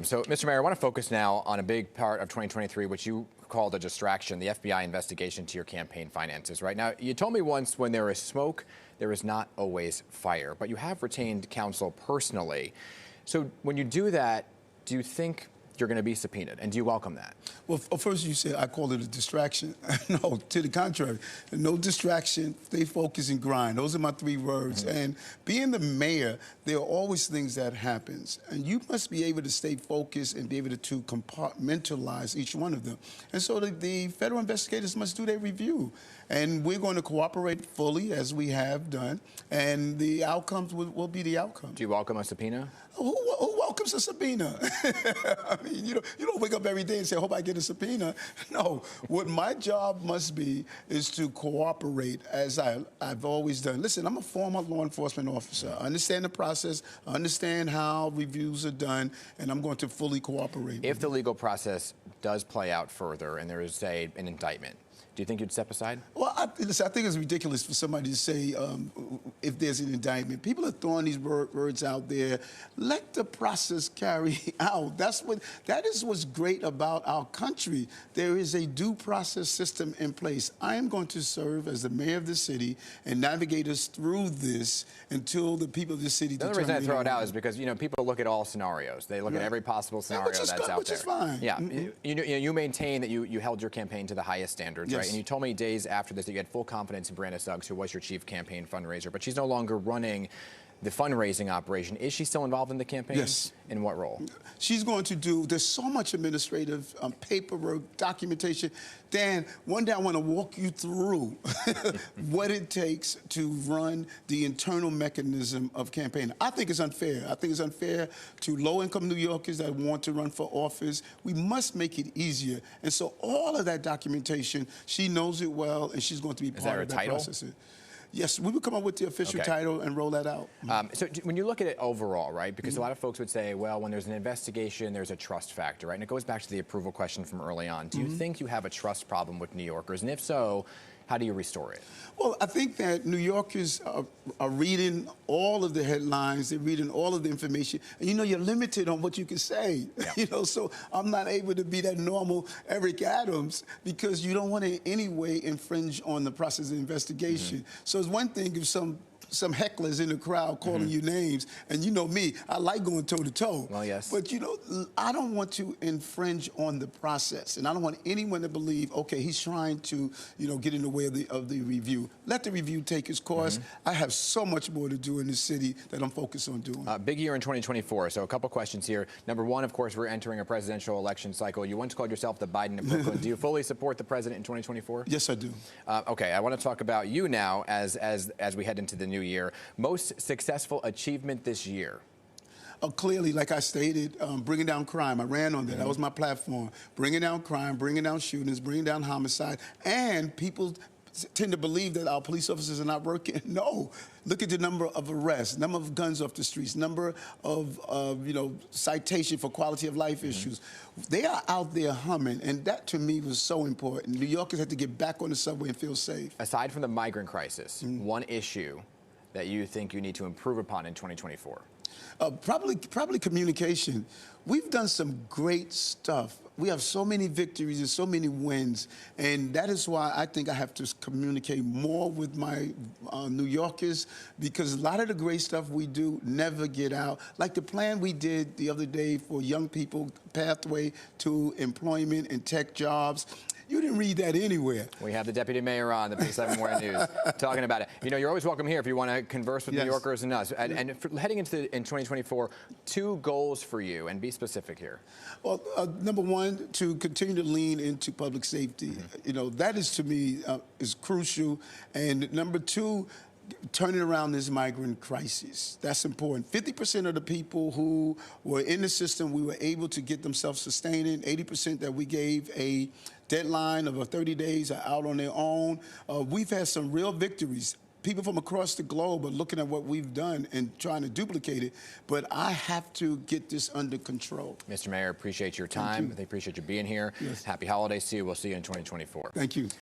So, Mr. Mayor, I want to focus now on a big part of 2023, which you called a distraction, the FBI investigation to your campaign finances. Right now, you told me once when there is smoke, there is not always fire, but you have retained counsel personally. So when you do that, do you think you're going to be subpoenaed, and do you welcome that? Well, first you said I call it a distraction. No, to the contrary. No distraction, stay focused and grind. Those are my three words. And being the mayor, there are always things that happens. And you must be able to stay focused and be able to compartmentalize each one of them. And so the federal investigators must do their review. And we're going to cooperate fully, as we have done. And the outcomes will be the outcome. Do you welcome a subpoena? Who welcomes a subpoena? I mean, you don't wake up every day and say, I hope I get a subpoena. No, what my job must be is to cooperate, as I've always done. Listen, I'm a former law enforcement officer. I understand the process, I understand how reviews are done, and I'm going to fully cooperate. If the legal process does play out further and there is, say, an indictment, do you think you'd step aside? Well, listen, I think it's ridiculous for somebody to say if there's an indictment. People are throwing these words out there. Let the process carry out. That is what's great about our country. There is a due process system in place. I am going to serve as the mayor of the city and navigate us through this until the people of the city determine. The reason I throw it out is because, people look at all scenarios. They look at every possible scenario that's out there. Which is fine. Yeah. You maintain that you held your campaign to the highest standards, right? Yes. And you told me days after this that you had full confidence in Brandis Suggs, who was your chief campaign fundraiser, but she's no longer running the fundraising operation. Is she still involved in the campaign? Yes. In what role? She's going to do, there's so much administrative paperwork, documentation. Dan, one day I want to walk you through what it takes to run the internal mechanism of campaign. I think it's unfair. I think it's unfair to low-income New Yorkers that want to run for office. We must make it easier. And so all of that documentation, she knows it well, and she's going to be part of that process. Yes, we would come up with the official title and roll that out. So when you look at it overall, right, because a lot of folks would say, well, when there's an investigation, there's a trust factor, right? And it goes back to the approval question from early on. Do you think you have a trust problem with New Yorkers? And if so, how do you restore it? Well, I think that New Yorkers are reading all of the headlines, they're reading all of the information, and you're limited on what you can say. Yeah. So I'm not able to be that normal Eric Adams because you don't want to in any way infringe on the process of investigation. So it's one thing if some hecklers in the crowd calling you names, and you know me, I like going toe-to-toe. Well, yes. But, I don't want to infringe on the process, and I don't want anyone to believe, okay, he's trying to, get in the way of the review. Let the review take its course. I have so much more to do in the city that I'm focused on doing. Big year in 2024, so a couple questions here. Number one, of course, we're entering a presidential election cycle. You once called yourself the Biden of Brooklyn. Do you fully support the president in 2024? Yes, I do. Okay, I want to talk about you now as we head into the new year. Most successful achievement this year? Clearly, like I stated, bringing down crime. I ran on that. That was my platform. Bringing down crime, bringing down shootings, bringing down homicide. And people tend to believe that our police officers are not working. No. Look at the number of arrests, number of guns off the streets, number of citation for quality of life issues. They are out there humming, and that to me was so important. New Yorkers had to get back on the subway and feel safe. Aside from the migrant crisis, one issue that you think you need to improve upon in 2024? Probably communication. We've done some great stuff. We have so many victories and so many wins, and that is why I think I have to communicate more with my New Yorkers, because a lot of the great stuff we do never get out. Like the plan we did the other day for young people, pathway to employment and tech jobs. You didn't read that anywhere. We have the deputy mayor on the Big 7 Morning News talking about it. You're always welcome here if you want to converse with New Yorkers and us. And heading into in 2024, 2 goals for you, and be specific here. Well, number one, to continue to lean into public safety. That is to me is crucial. And number 2, turning around this migrant crisis. That's important. 50% of the people who were in the system, we were able to get them self-sustaining. 80% that we gave a deadline of 30 days are out on their own. We've had some real victories. People from across the globe are looking at what we've done and trying to duplicate it, but I have to get this under control. Mr. Mayor, appreciate your time. I appreciate you being here. Yes. Happy holidays to you. We'll see you in 2024. Thank you.